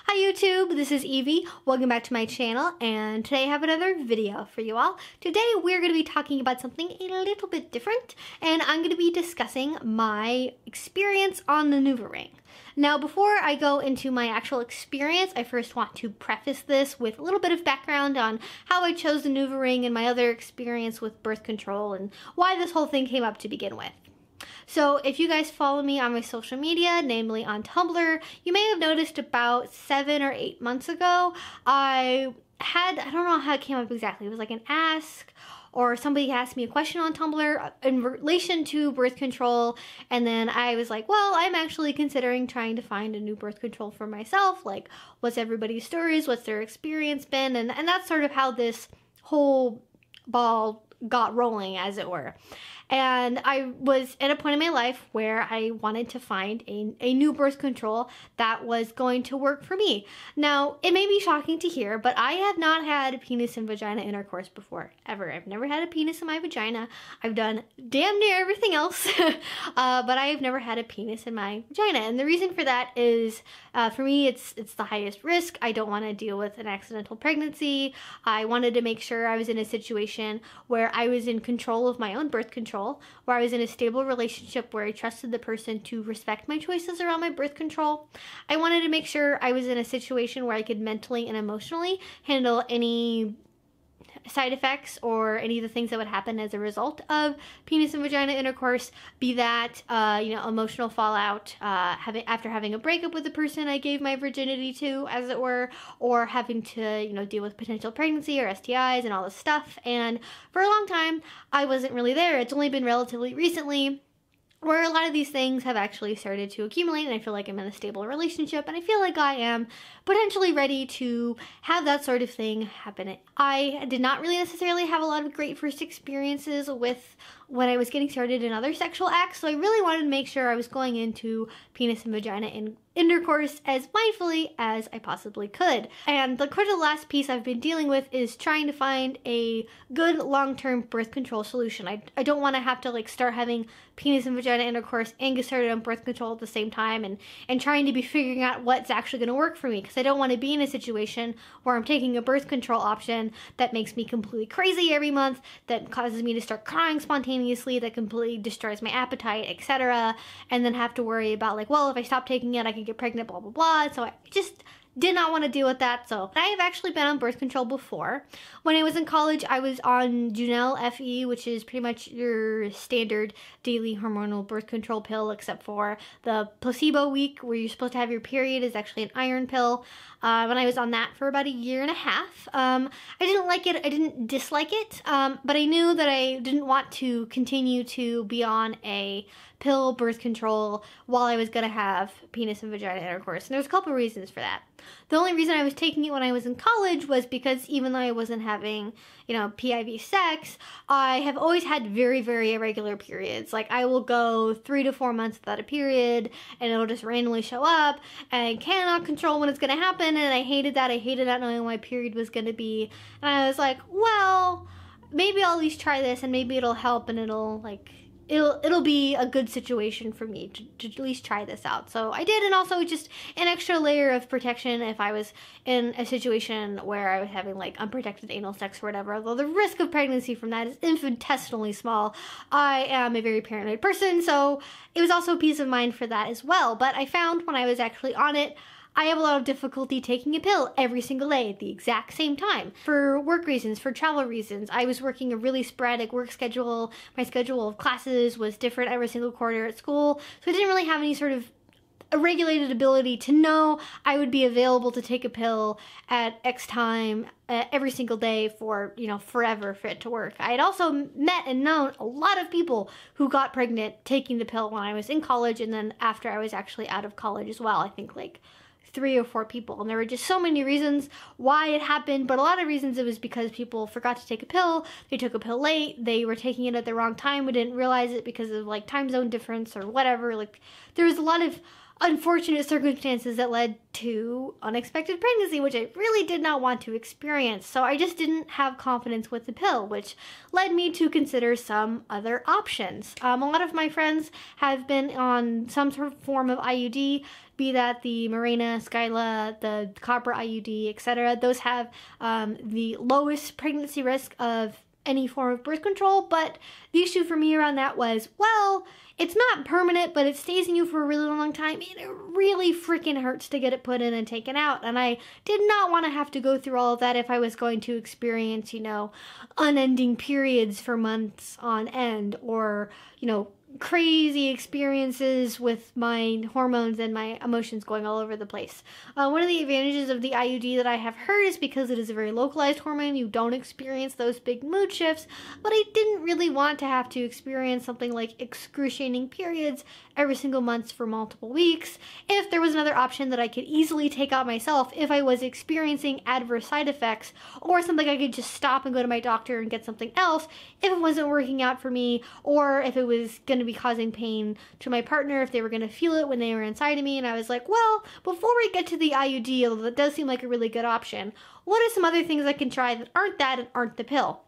Hi YouTube, this is Evie. Welcome back to my channel, and today I have another video for you all. Today we're going to be talking about something a little bit different, and I'm going to be discussing my experience on the Nuvaring. Now, before I go into my actual experience, I first want to preface this with a little bit of background on how I chose the Nuvaring and my other experience with birth control and why this whole thing came up to begin with. So if you guys follow me on my social media, namely on Tumblr, you may have noticed about 7 or 8 months ago, I don't know how it came up exactly. It was like an ask, or somebody asked me a question on Tumblr in relation to birth control, and then I was like, well, I'm actually considering trying to find a new birth control for myself. Like, what's everybody's stories? What's their experience been? And that's sort of how this whole ball got rolling, as it were. And I was at a point in my life where I wanted to find a new birth control that was going to work for me. Now, it may be shocking to hear, but I have not had a penis and vagina intercourse before, ever. I've never had a penis in my vagina. I've done damn near everything else, but I have never had a penis in my vagina. And the reason for that is, for me, it's the highest risk. I don't want to deal with an accidental pregnancy. I wanted to make sure I was in a situation where I was in control of my own birth control, where I was in a stable relationship where I trusted the person to respect my choices around my birth control. I wanted to make sure I was in a situation where I could mentally and emotionally handle any side effects or any of the things that would happen as a result of penis and vagina intercourse, be that emotional fallout after having a breakup with the person I gave my virginity to, as it were, or having to deal with potential pregnancy or STIs and all this stuff. And for a long time I wasn't really there. It's only been relatively recently where a lot of these things have actually started to accumulate, and I feel like I'm in a stable relationship, and I feel like I am potentially ready to have that sort of thing happen. I did not really necessarily have a lot of great first experiences with when I was getting started in other sexual acts, so I really wanted to make sure I was going into penis and vagina intercourse as mindfully as I possibly could. And the last piece I've been dealing with is trying to find a good long-term birth control solution. I don't want to have to start having penis and vagina intercourse and get started on birth control at the same time, and trying to be figuring out what's actually going to work for me, because I don't want to be in a situation where I'm taking a birth control option that makes me completely crazy every month, that causes me to start crying spontaneously, that completely destroys my appetite, etc., and then have to worry about well, if I stop taking it I could get pregnant, blah blah blah. So I just did not want to deal with that. So I have actually been on birth control before. When I was in college, I was on Junel FE, which is pretty much your standard daily hormonal birth control pill, except for the placebo week where you're supposed to have your period is actually an iron pill. When I was on that for about a year and a half, I didn't like it. I didn't dislike it, but I knew that I didn't want to continue to be on a pill birth control while I was gonna have penis and vagina intercourse. And there's a couple reasons for that. The only reason I was taking it when I was in college was because even though I wasn't having, PIV sex, I have always had very, very irregular periods. Like, I will go 3 to 4 months without a period, and it'll just randomly show up, and I cannot control when it's gonna happen, and I hated that. I hated not knowing when my period was gonna be. And I was like, well, maybe I'll at least try this, and maybe it'll help, and it'll be a good situation for me to at least try this out. So I did, and also just an extra layer of protection if I was in a situation where I was having unprotected anal sex or whatever. Although the risk of pregnancy from that is infinitesimally small. I am a very paranoid person, so it was also peace of mind for that as well. But I found when I was actually on it, I have a lot of difficulty taking a pill every single day at the exact same time. For work reasons, for travel reasons. I was working a really sporadic work schedule. My schedule of classes was different every single quarter at school, so I didn't really have any sort of a regulated ability to know I would be available to take a pill at X time every single day for, forever for it to work. I had also met and known a lot of people who got pregnant taking the pill when I was in college, and then after I was actually out of college as well. I think 3 or 4 people, and there were just so many reasons why it happened, but a lot of reasons it was because people forgot to take a pill, they took a pill late, they were taking it at the wrong time, we didn't realize it because of time zone difference or whatever. There was a lot of unfortunate circumstances that led to unexpected pregnancy, which I really did not want to experience. So I just didn't have confidence with the pill, which led me to consider some other options. A lot of my friends have been on some sort of form of IUD, be that the Mirena, Skyla, the copper IUD, etc. Those have the lowest pregnancy risk of any form of birth control, but the issue for me around that was, well, it's not permanent, but it stays in you for a really long time, and it really freaking hurts to get it put in and taken out, and I did not want to have to go through all of that if I was going to experience, you know, unending periods for months on end, or, you know, crazy experiences with my hormones and my emotions going all over the place. One of the advantages of the IUD that I have heard is because it is a very localized hormone, you don't experience those big mood shifts, but I didn't really want to have to experience something like excruciating periods every single month for multiple weeks. If there was another option that I could easily take out myself if I was experiencing adverse side effects, or something I could just stop and go to my doctor and get something else if it wasn't working out for me, or if it was going to be causing pain to my partner, if they were going to feel it when they were inside of me. And I was like, well, before we get to the IUD, although that does seem like a really good option, what are some other things I can try that aren't that and aren't the pill?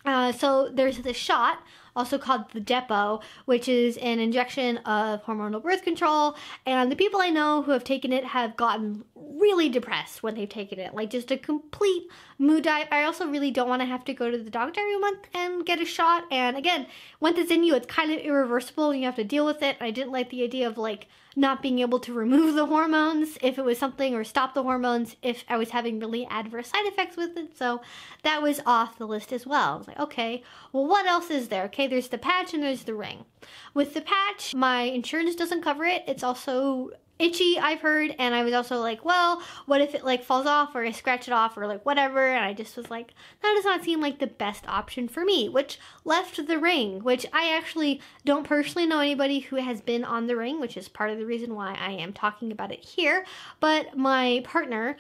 So there's this shot, also called the depot, which is an injection of hormonal birth control, and the people I know who have taken it have gotten really depressed when they've taken it, like just a complete mood dive. I also really don't want to have to go to the doctor every month and get a shot, and again, once it's in you, it's kind of irreversible and you have to deal with it. I didn't like the idea of like not being able to remove the hormones if it was something, or stop the hormones if I was having really adverse side effects with it, so that was off the list as well. I was like, okay, well, what else is there? Okay, there's the patch and there's the ring. With the patch, my insurance doesn't cover it. It's also itchy, I've heard, and I was also like, well, what if it like falls off, or I scratch it off, or like whatever, and I just was like, that does not seem like the best option for me, which left the ring, which I actually don't personally know anybody who has been on the ring, which is part of the reason why I am talking about it here, but my partner,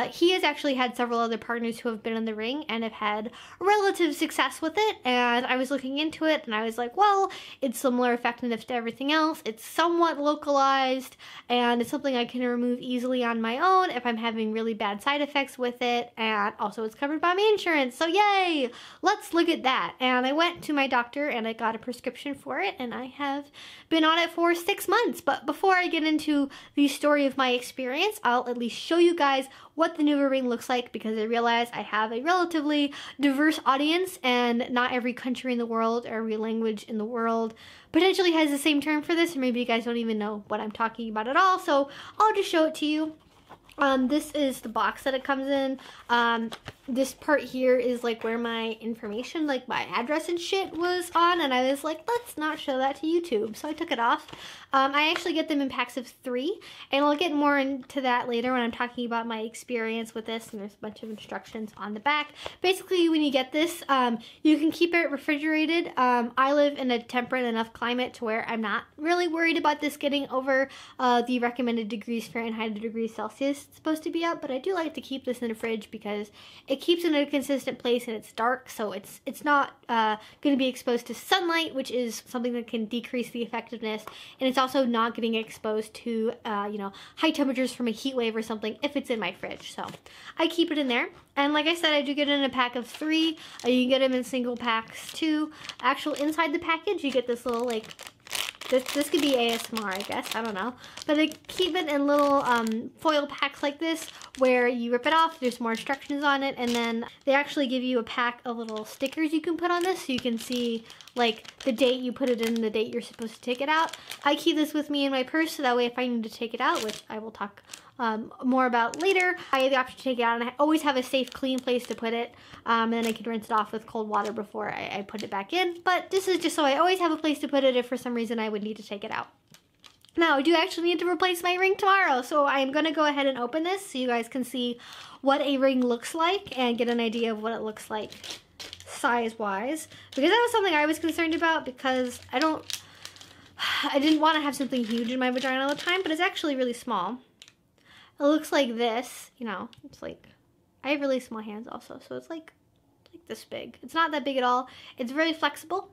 he has actually had several other partners who have been on the ring and have had relative success with it, and I was looking into it, and I was like, well, it's similar effectiveness to everything else, it's somewhat localized, and it's something I can remove easily on my own if I'm having really bad side effects with it, and also it's covered by my insurance, so yay! Let's look at that. And I went to my doctor and I got a prescription for it, and I have been on it for 6 months. But before I get into the story of my experience, I'll at least show you guys what the Nuvaring looks like, because I realize I have a relatively diverse audience, and not every country in the world or every language in the world potentially has the same term for this, or maybe you guys don't even know what I'm talking about at all, so I'll just show it to you. This is the box that it comes in. This part here is like where my information, like my address and shit was on, and I was like, let's not show that to YouTube, so I took it off. I actually get them in packs of 3, and I'll get more into that later when I'm talking about my experience with this, and there's a bunch of instructions on the back. Basically, when you get this, you can keep it refrigerated. I live in a temperate enough climate to where I'm not really worried about this getting over the recommended degrees Fahrenheit to degrees Celsius it's supposed to be at, but I do like to keep this in the fridge because it keeps it in a consistent place and it's dark, so it's not going to be exposed to sunlight, which is something that can decrease the effectiveness, and it's also not getting exposed to you know, high temperatures from a heat wave or something if it's in my fridge. So I keep it in there, and like I said, I do get it in a pack of 3. You can get them in single packs too. Actual inside the package, you get this little like, this could be ASMR, I guess, I don't know. But they keep it in little foil packs like this, where you rip it off, there's more instructions on it, and then they actually give you a pack of little stickers you can put on this, so you can see like the date you put it in, the date you're supposed to take it out. I keep this with me in my purse, so that way if I need to take it out, which I will talk more about later, I have the option to take it out, and I always have a safe, clean place to put it, and then I can rinse it off with cold water before I put it back in. But this is just so I always have a place to put it if for some reason I would need to take it out. Now, I do actually need to replace my ring tomorrow, so I'm going to go ahead and open this so you guys can see what a ring looks like and get an idea of what it looks like size-wise, because that was something I was concerned about, because I didn't want to have something huge in my vagina all the time, but it's actually really small. It looks like this, you know, it's like, I have really small hands also, so it's like this big. It's not that big at all. It's very flexible,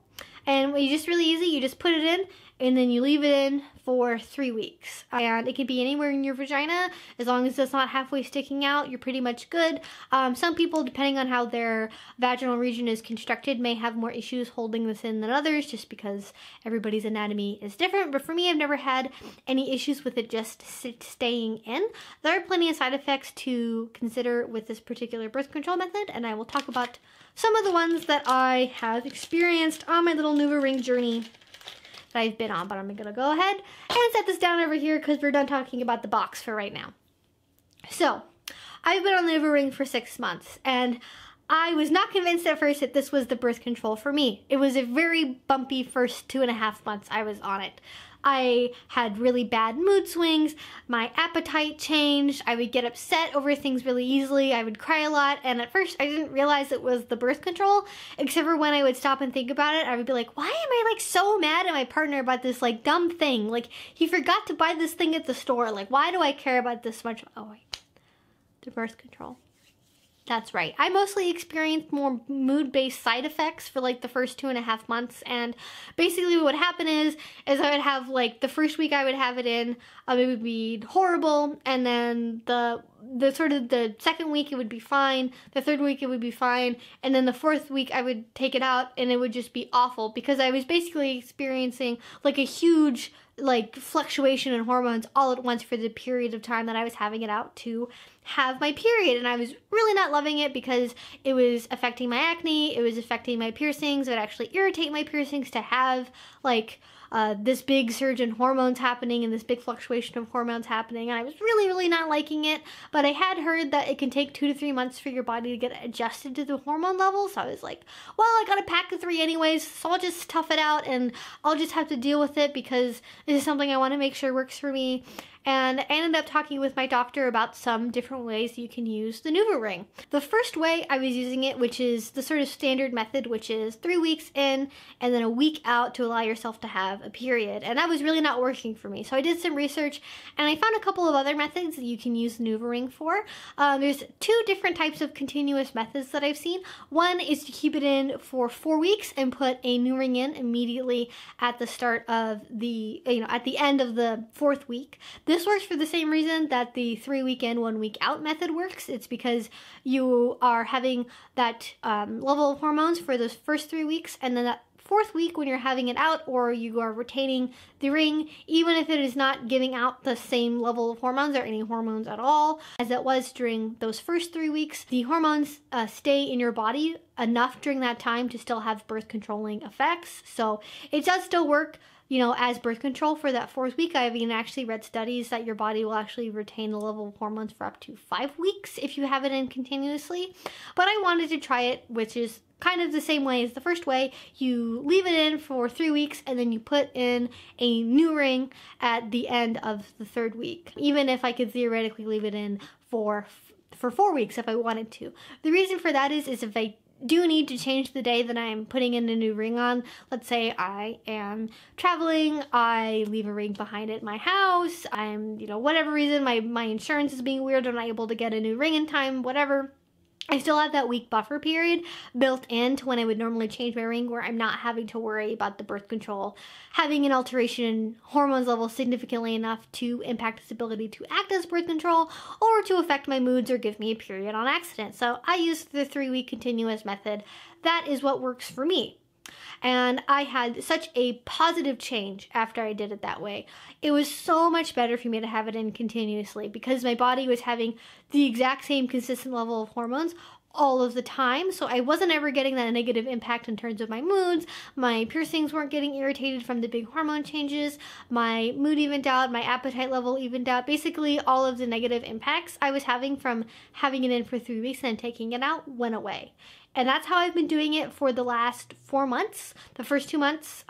And it's just really easy. You just put it in and then you leave it in for 3 weeks. And it can be anywhere in your vagina. As long as it's not halfway sticking out, you're pretty much good. Some people, depending on how their vaginal region is constructed, may have more issues holding this in than others, just because everybody's anatomy is different. But for me, I've never had any issues with it just staying in. There are plenty of side effects to consider with this particular birth control method, and I will talk about some of the ones that I have experienced on my little Nuvaring journey that I've been on. But I'm gonna go ahead and set this down over here because we're done talking about the box for right now. So I've been on the Nuvaring for 6 months, and I was not convinced at first that this was the birth control for me. It was a very bumpy first 2.5 months I was on it. I had really bad mood swings, my appetite changed, I would get upset over things really easily, I would cry a lot, and at first I didn't realize it was the birth control, except for when I would stop and think about it, I would be like, why am I like so mad at my partner about this like dumb thing? Like, he forgot to buy this thing at the store, like why do I care about this much? Oh wait, the birth control. That's right. I mostly experienced more mood-based side effects for like the first 2.5 months, and basically what would happen is I would have like the first week I would have it in, it would be horrible, and then the second week it would be fine, the third week it would be fine, and then the fourth week I would take it out and it would just be awful because I was basically experiencing like a huge like fluctuation in hormones all at once for the period of time that I was having it out to have my period. And I was really not loving it because it was affecting my acne, it was affecting my piercings, it would actually irritate my piercings to have like this big surge in hormones happening and this big fluctuation of hormones happening, and I was really not liking it. But I had heard that it can take 2 to 3 months for your body to get adjusted to the hormone levels, so I was like, well, I got a pack of 3 anyways, so I'll just tough it out and I'll just have to deal with it because this is something I want to make sure works for me. And I ended up talking with my doctor about some different ways you can use the Nuvaring. The first way I was using it, which is the sort of standard method, which is 3 weeks in and then a week out to allow yourself to have a period. And that was really not working for me. So I did some research and I found a couple of other methods that you can use Nuvaring for. There's 2 different types of continuous methods that I've seen. One is to keep it in for 4 weeks and put a Nuvaring in immediately at the start of the, at the end of the 4th week. This works for the same reason that the 3 week in, 1 week out method works. It's because you are having that level of hormones for those first 3 weeks, and then that 4th week when you're having it out or you are retaining the ring, even if it is not giving out the same level of hormones or any hormones at all as it was during those first 3 weeks, the hormones stay in your body enough during that time to still have birth controlling effects. So it does still work, as birth control for that 4th week. I've even actually read studies that your body will actually retain the level of hormones for up to 5 weeks if you have it in continuously. But I wanted to try it, which is kind of the same way as the first way. You leave it in for 3 weeks and then you put in a new ring at the end of the 3rd week, even if I could theoretically leave it in for 4 weeks if I wanted to. The reason for that is if I do need to change the day that I'm putting in a new ring on. Let's say I am traveling, I leave a ring behind at my house, I'm, whatever reason, my insurance is being weird, I'm not able to get a new ring in time, whatever. I still have that week buffer period built into when I would normally change my ring, where I'm not having to worry about the birth control having an alteration in hormones levels significantly enough to impact its ability to act as birth control or to affect my moods or give me a period on accident. So I use the 3 week continuous method. That is what works for me. And I had such a positive change after I did it that way. It was so much better for me to have it in continuously because my body was having the exact same consistent level of hormones all of the time, so I wasn't ever getting that negative impact in terms of my moods. My piercings weren't getting irritated from the big hormone changes, my mood evened out, my appetite level evened out. Basically all of the negative impacts I was having from having it in for 3 weeks and taking it out went away. And that's how I've been doing it for the last 4 months. The first 2 months,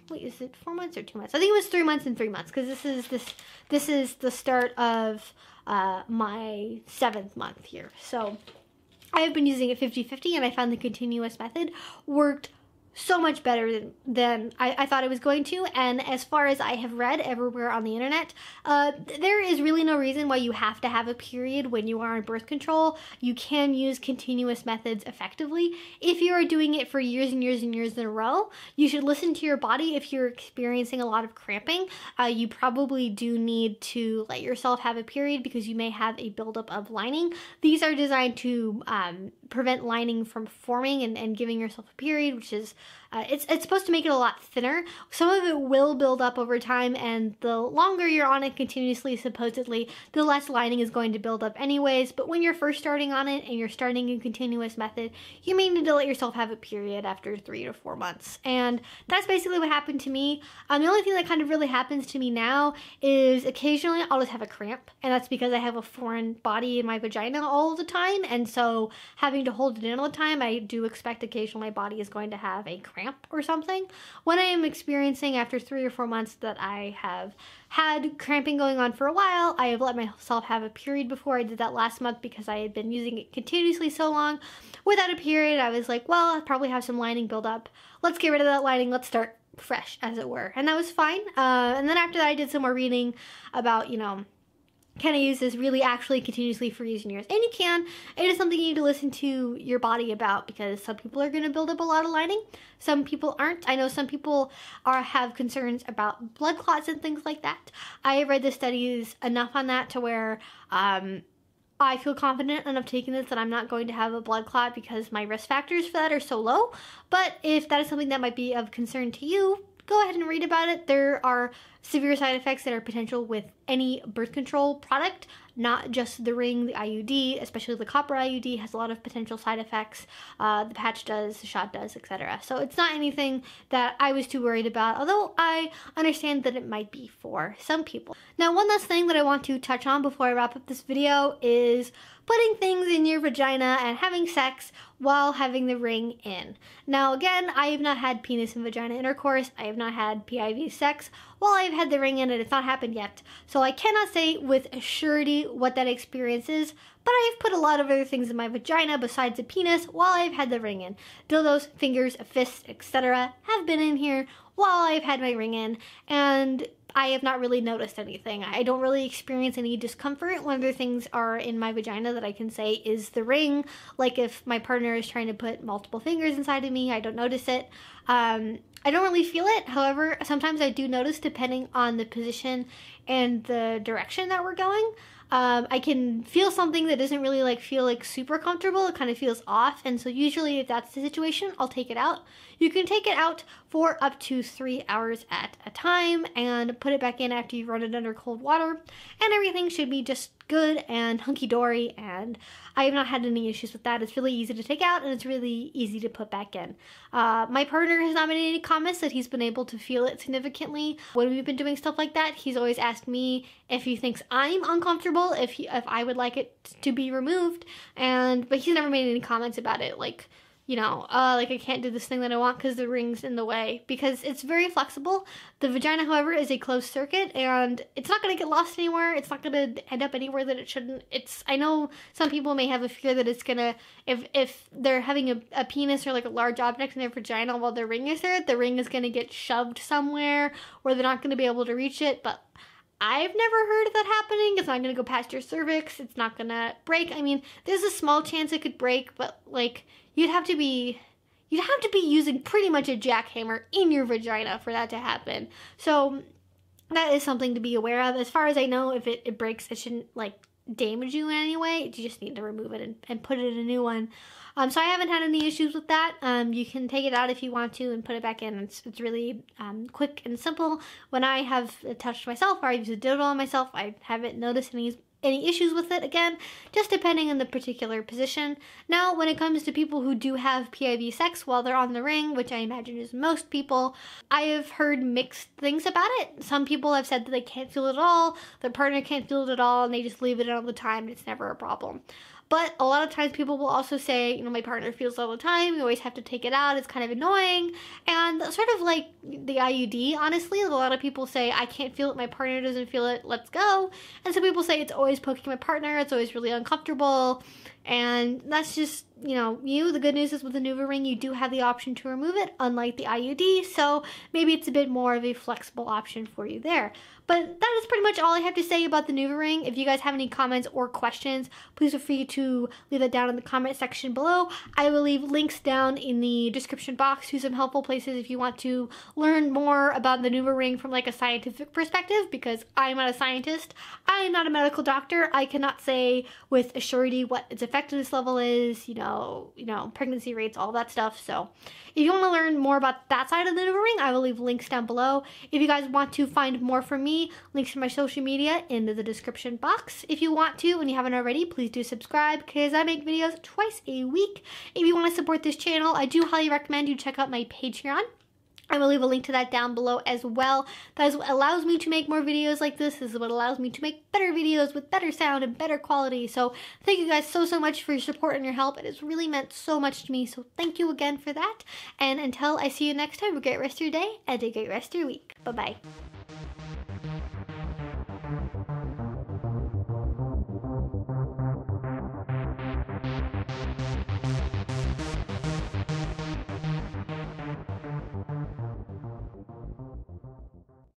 wait, is it 4 months or 2 months? I think it was 3 months and 3 months, because this is the start of my 7th month here. So I've been using it 50-50, and I found the continuous method worked so much better than I thought it was going to. And as far as I have read everywhere on the internet, there is really no reason why you have to have a period when you are on birth control. You can use continuous methods effectively. If you are doing it for years and years and years in a row, you should listen to your body. If you're experiencing a lot of cramping, you probably do need to let yourself have a period because you may have a buildup of lining. These are designed to prevent lining from forming and giving yourself a period, which is it's supposed to make it a lot thinner. Some of it will build up over time, and the longer you're on it continuously, supposedly, the less lining is going to build up anyways. But when you're first starting on it and you're starting a continuous method, you may need to let yourself have a period after 3 to 4 months. And that's basically what happened to me. The only thing that kind of really happens to me now is occasionally I'll just have a cramp, and that's because I have a foreign body in my vagina all the time, and so having to hold it in all the time, I do expect occasionally my body is going to have a cramp or something. When I am experiencing after 3 or 4 months that I have had cramping going on for a while, I have let myself have a period before. I did that last month because I had been using it continuously so long without a period. I was like, well, I probably have some lining build up. Let's get rid of that lining. Let's start fresh, as it were. And that was fine. And then after that, I did some more reading about, you know, can I use this really actually continuously for years and years? And you can. It is something you need to listen to your body about, because some people are going to build up a lot of lining. Some people aren't. I know some people have concerns about blood clots and things like that. I have read the studies enough on that to where I feel confident enough taking this that I'm not going to have a blood clot because my risk factors for that are so low. But if that is something that might be of concern to you, go ahead and read about it. There are severe side effects that are potential with any birth control product, not just the ring, the IUD, especially the copper IUD has a lot of potential side effects. The patch does, the shot does, etc. So it's not anything that I was too worried about, although I understand that it might be for some people. Now, one last thing that I want to touch on before I wrap up this video is putting things in your vagina and having sex while having the ring in. Now, again, I have not had penis and vagina intercourse. I have not had PIV sex while I've had the ring in, and it's not happened yet. So I cannot say with surety what that experience is, but I've put a lot of other things in my vagina besides a penis while I've had the ring in. Dildos, fingers, fists, etc. have been in here while I've had my ring in, and I have not really noticed anything. I don't really experience any discomfort when other things are in my vagina that I can say is the ring. Like if my partner is trying to put multiple fingers inside of me, I don't notice it. I don't really feel it. However, sometimes I do notice depending on the position and the direction that we're going. I can feel something that doesn't really feel super comfortable. It kind of feels off, and so usually if that's the situation, I'll take it out. You can take it out for up to 3 hours at a time and put it back in after you run it under cold water, and everything should be just good and hunky-dory, and I have not had any issues with that. It's really easy to take out, and it's really easy to put back in. My partner has not made any comments that he's been able to feel it significantly. When we've been doing stuff like that, he's always asked me if he thinks I'm uncomfortable, if I would like it to be removed, but he's never made any comments about it, I can't do this thing that I want because the ring's in the way, because it's very flexible. The vagina, however, is a closed circuit, and it's not going to get lost anywhere. It's not going to end up anywhere that it shouldn't. I know some people may have a fear that it's going to, if they're having a penis or a large object in their vagina while their ring is there, the ring is going to get shoved somewhere where they're not going to be able to reach it, but I've never heard of that happening. It's not going to go past your cervix. It's not going to break. I mean, there's a small chance it could break, but you'd have to be using pretty much a jackhammer in your vagina for that to happen. So that is something to be aware of. As far as I know, if it breaks, it shouldn't damage you in any way. You just need to remove it and put it in a new one. So I haven't had any issues with that. You can take it out if you want to and put it back in. It's really quick and simple. When I have touched myself or I use a dildo on myself, I haven't noticed any issues with it, again, just depending on the particular position. Now, when it comes to people who do have PIV sex while they're on the ring, which I imagine is most people, I have heard mixed things about it. Some people have said that they can't feel it at all, their partner can't feel it at all, and they just leave it in all the time, and it's never a problem. But a lot of times people will also say, my partner feels it all the time, you always have to take it out, it's kind of annoying. And sort of like the IUD, honestly, a lot of people say, I can't feel it, my partner doesn't feel it, let's go. And some people say it's always poking my partner, it's always really uncomfortable. And that's just, you know, the good news is with the Nuvaring, you do have the option to remove it, unlike the IUD, so maybe it's a bit more of a flexible option for you there. But that is pretty much all I have to say about the Nuvaring. If you guys have any comments or questions, please feel free to leave that down in the comment section below. I will leave links down in the description box to some helpful places if you want to learn more about the Nuvaring from like a scientific perspective, because I'm not a scientist. I am not a medical doctor. I cannot say with a surety what its effectiveness level is, you know, pregnancy rates, all that stuff. So if you want to learn more about that side of the Nuvaring, I will leave links down below. If you guys want to find more from me, links to my social media in the description box. If you want to and you haven't already, please do subscribe because I make videos twice a week. If you want to support this channel, I do highly recommend you check out my Patreon. I will leave a link to that down below as well. That is what allows me to make more videos like this. This is what allows me to make better videos with better sound and better quality. So thank you guys so much for your support and your help. It has really meant so much to me. So thank you again for that. And until I see you next time, have a great rest of your day and a great rest of your week. Bye-bye.